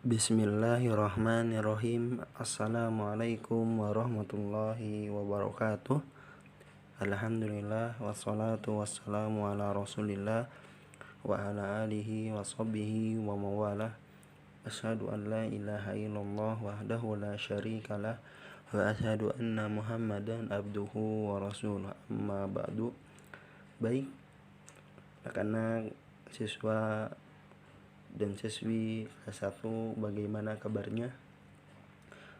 Bismillahirrahmanirrahim. Assalamualaikum warahmatullahi wabarakatuh. Alhamdulillah wassalatu wassalamu ala rasulillah wa ala alihi wa sahbihi wa mawalah. Asyhadu an la ilaha illallah wahdahu la syarikalah wa asyhadu anna Muhammadan abduhu wa rasuluh. Amma ba'du. Baik, anak-anak, siswa dan siswi kelas 1, bagaimana kabarnya?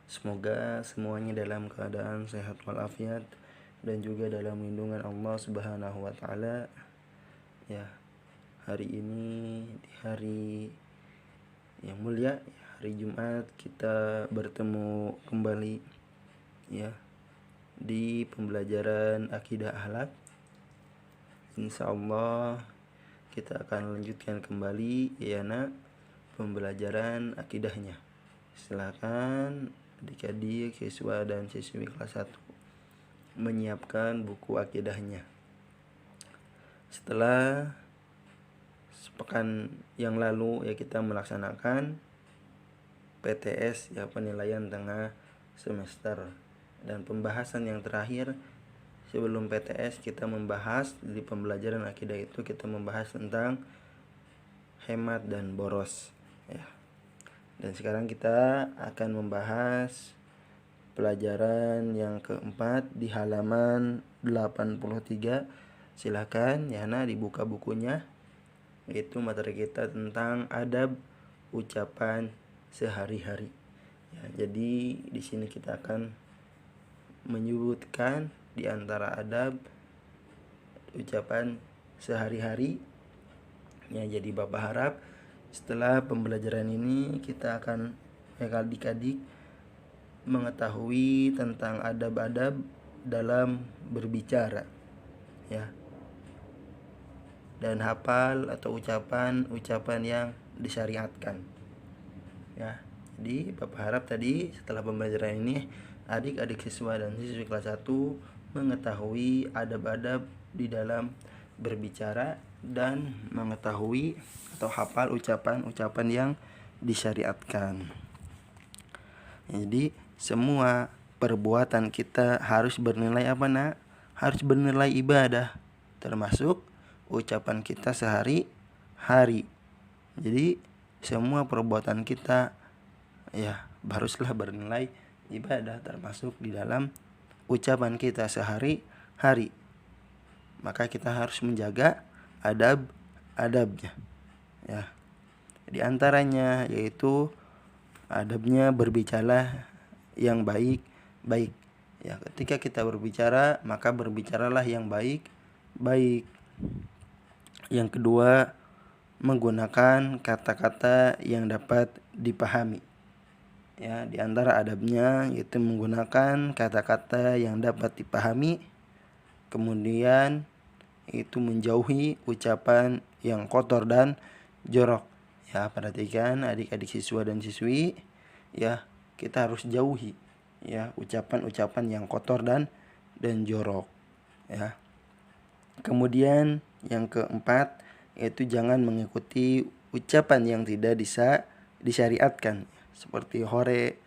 Semoga semuanya dalam keadaan sehat walafiat dan juga dalam lindungan Allah Subhanahu wa taala. Ya, hari ini di hari yang mulia, hari Jumat, kita bertemu kembali ya di pembelajaran akidah akhlak. Insyaallah kita akan lanjutkan kembali ya nak pembelajaran akidahnya. Silakan adik-adik, siswa dan siswi kelas 1 menyiapkan buku akidahnya. Setelah sepekan yang lalu ya kita melaksanakan PTS ya, penilaian tengah semester, dan pembahasan yang terakhir sebelum PTS kita membahas di pembelajaran akidah itu, kita membahas tentang hemat dan boros ya. Dan sekarang kita akan membahas pelajaran yang keempat di halaman 83. Silakan ya nak dibuka bukunya, yaitu materi kita tentang adab ucapan sehari-hari ya. Jadi di sini kita akan menyebutkan di antara adab ucapan sehari-hari ya. Jadi Bapak harap setelah pembelajaran ini kita akan adik-adik mengetahui tentang adab-adab dalam berbicara ya, dan hafal atau ucapan-ucapan yang disyariatkan ya. Jadi Bapak harap tadi setelah pembelajaran ini adik-adik siswa dan siswi kelas 1 mengetahui adab-adab di dalam berbicara dan mengetahui atau hafal ucapan-ucapan yang disyariatkan. Jadi semua perbuatan kita harus bernilai apa nak? Harus bernilai ibadah, termasuk ucapan kita sehari-hari. Jadi semua perbuatan kita ya haruslah bernilai ibadah, termasuk di dalam ucapan kita sehari-hari. Maka kita harus menjaga adab-adabnya ya. Di antaranya yaitu adabnya berbicara yang baik-baik ya. Ketika kita berbicara, maka berbicaralah yang baik-baik. Yang kedua, menggunakan kata-kata yang dapat dipahami ya. Di antara adabnya yaitu menggunakan kata-kata yang dapat dipahami. Kemudian itu menjauhi ucapan yang kotor dan jorok ya. Perhatikan adik-adik siswa dan siswi ya, kita harus jauhi ya ucapan-ucapan yang kotor dan jorok ya. Kemudian yang keempat yaitu jangan mengikuti ucapan yang tidak disyariatkan, seperti hore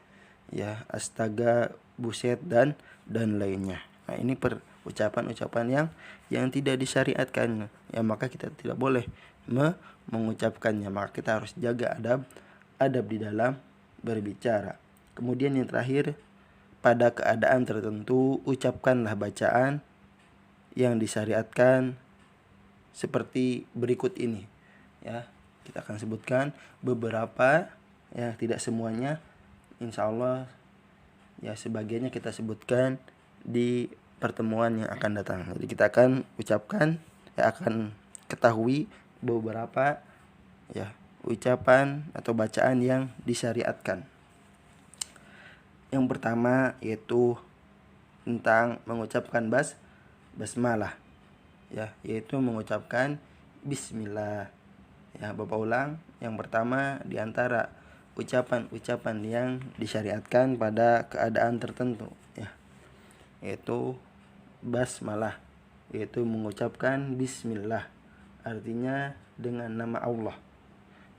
ya, astaga, buset dan lainnya. Nah, ini ucapan-ucapan yang tidak disyariatkan ya, maka kita tidak boleh mengucapkannya. Maka kita harus jaga adab di dalam berbicara. Kemudian yang terakhir, pada keadaan tertentu ucapkanlah bacaan yang disyariatkan seperti berikut ini ya. Kita akan sebutkan beberapa ya, tidak semuanya, insyaallah ya, sebagiannya kita sebutkan di pertemuan yang akan datang. Jadi kita akan ucapkan ya, akan ketahui beberapa ya ucapan atau bacaan yang disyariatkan. Yang pertama yaitu tentang mengucapkan basmalah ya, yaitu mengucapkan bismillah ya. Bapak ulang, yang pertama di antara ucapan-ucapan yang disyariatkan pada keadaan tertentu ya, yaitu basmalah, yaitu mengucapkan bismillah, artinya dengan nama Allah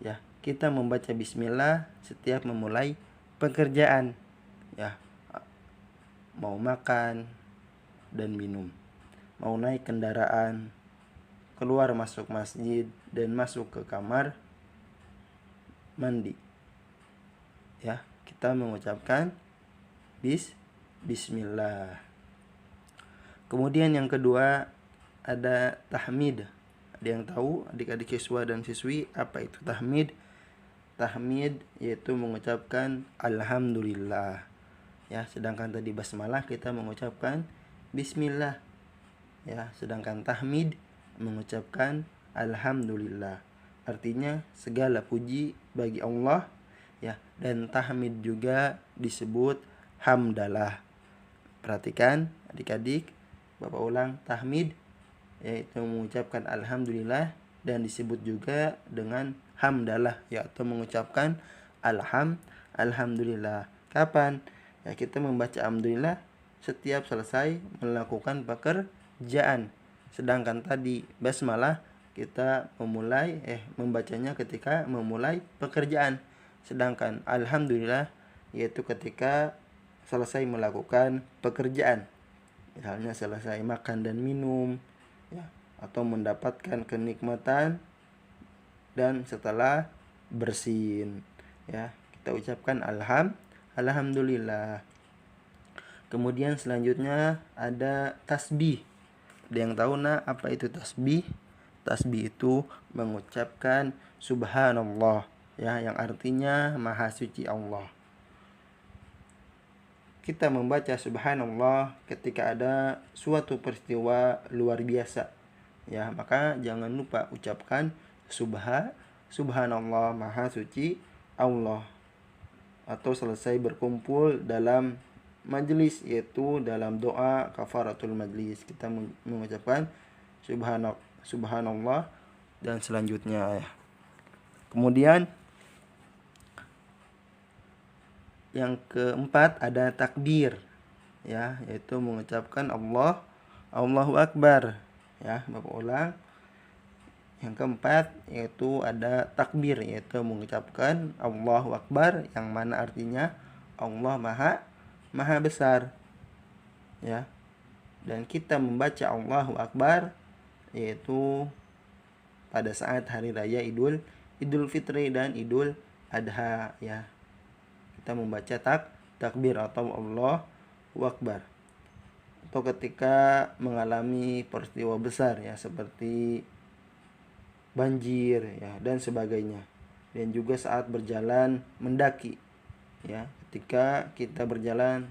ya. kita membaca bismillah setiap memulai pekerjaan, ya, mau makan dan minum, mau naik kendaraan, keluar masuk masjid, dan masuk ke kamar mandi, ya, kita mengucapkan bismillah. Kemudian yang kedua ada tahmid. Ada yang tahu adik-adik siswa dan siswi apa itu tahmid? Tahmid yaitu mengucapkan alhamdulillah, ya, sedangkan tadi basmalah kita mengucapkan bismillah, ya, sedangkan tahmid mengucapkan alhamdulillah. Artinya segala puji bagi Allah, ya, dan tahmid juga disebut hamdalah. Perhatikan adik-adik, Bapak ulang, tahmid yaitu mengucapkan alhamdulillah dan disebut juga dengan hamdalah, yaitu mengucapkan alhamdulillah. Kapan? Ya, kita membaca alhamdulillah setiap selesai melakukan pekerjaan. Sedangkan tadi basmalah kita membacanya ketika memulai pekerjaan. Sedangkan alhamdulillah yaitu ketika selesai melakukan pekerjaan. Misalnya selesai makan dan minum, ya, atau mendapatkan kenikmatan, dan setelah bersin, ya, kita ucapkan alhamdulillah. Kemudian selanjutnya ada tasbih. Ada yang tahu apa itu tasbih? Tasbih itu mengucapkan subhanallah, ya, yang artinya maha suci Allah. Kita membaca subhanallah ketika ada suatu peristiwa luar biasa, ya, maka jangan lupa ucapkan subhanallah maha suci Allah. Atau selesai berkumpul dalam majelis, yaitu dalam doa kafaratul majlis, kita mengucapkan subhanallah dan selanjutnya, ya. Kemudian yang keempat ada takbir, ya, yaitu mengucapkan Allahu Akbar, ya. Bapak ulang. Yang keempat yaitu ada takbir, yaitu mengucapkan Allahu Akbar, yang mana artinya Allah maha besar, ya. Dan kita membaca Allahu Akbar yaitu pada saat hari raya Idul Fitri dan Idul Adha, ya. Kita membaca takbir atau Allahu Akbar. Atau ketika mengalami peristiwa besar, ya, seperti banjir, ya, dan sebagainya. Dan juga saat berjalan mendaki, ya, ketika kita berjalan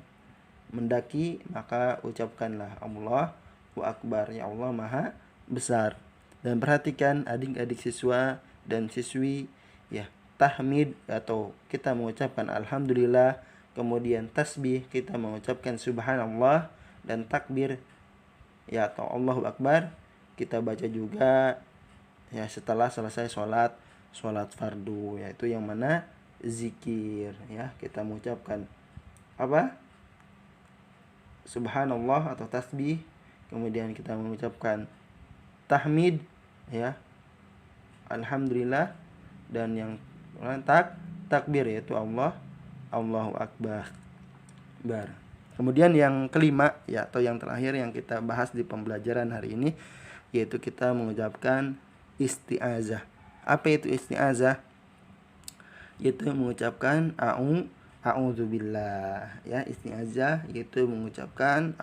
mendaki maka ucapkanlah Allahu Akbar, ya Allah maha besar. Dan perhatikan adik-adik siswa dan siswi, ya, tahmid atau kita mengucapkan alhamdulillah, kemudian tasbih kita mengucapkan subhanallah, dan takbir, ya, atau Allahu Akbar kita baca juga, ya, setelah selesai sholat fardu, yaitu yang mana zikir, ya, kita mengucapkan subhanallah atau tasbih, kemudian kita mengucapkan tahmid, ya, alhamdulillah, dan yang takbir yaitu Allahu Akbar. Kemudian yang kelima, ya, atau yang terakhir yang kita bahas di pembelajaran hari ini, yaitu kita mengucapkan isti'azah. Apa itu isti'azah? Yaitu mengucapkan a'udzubillah, ya. Isti'azah yaitu mengucapkan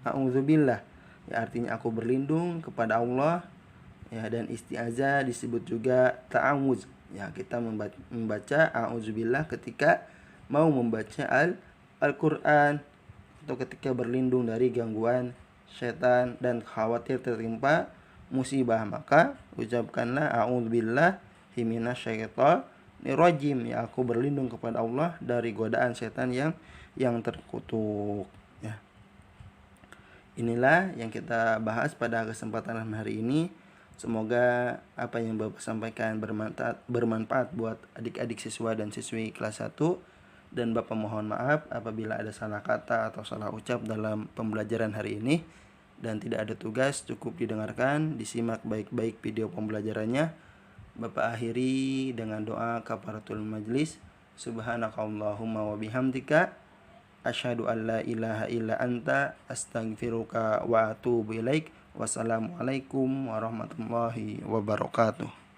a'udzubillah, ya, artinya aku berlindung kepada Allah, ya. Dan isti'azah disebut juga ta'awuz, ya. Kita membaca a'udzubillah ketika mau membaca Al-Quran, atau ketika berlindung dari gangguan setan dan khawatir tertimpa musibah, maka ucapkanlah a'udzubillahi minasyaitonirrajim, ya, aku berlindung kepada Allah dari godaan setan yang terkutuk, ya. Inilah yang kita bahas pada kesempatan hari ini. Semoga apa yang Bapak sampaikan bermanfaat buat adik-adik siswa dan siswi kelas 1. Dan Bapak mohon maaf apabila ada salah kata atau salah ucap dalam pembelajaran hari ini. Dan tidak ada tugas, cukup didengarkan, disimak baik-baik video pembelajarannya. Bapak akhiri dengan doa kafaratul majlis. Subhanakallahumma wa bihamdika asyhadu an la ilaha illa anta astaghfiruka wa atubu ilaik. Wassalamualaikum warahmatullahi wabarakatuh.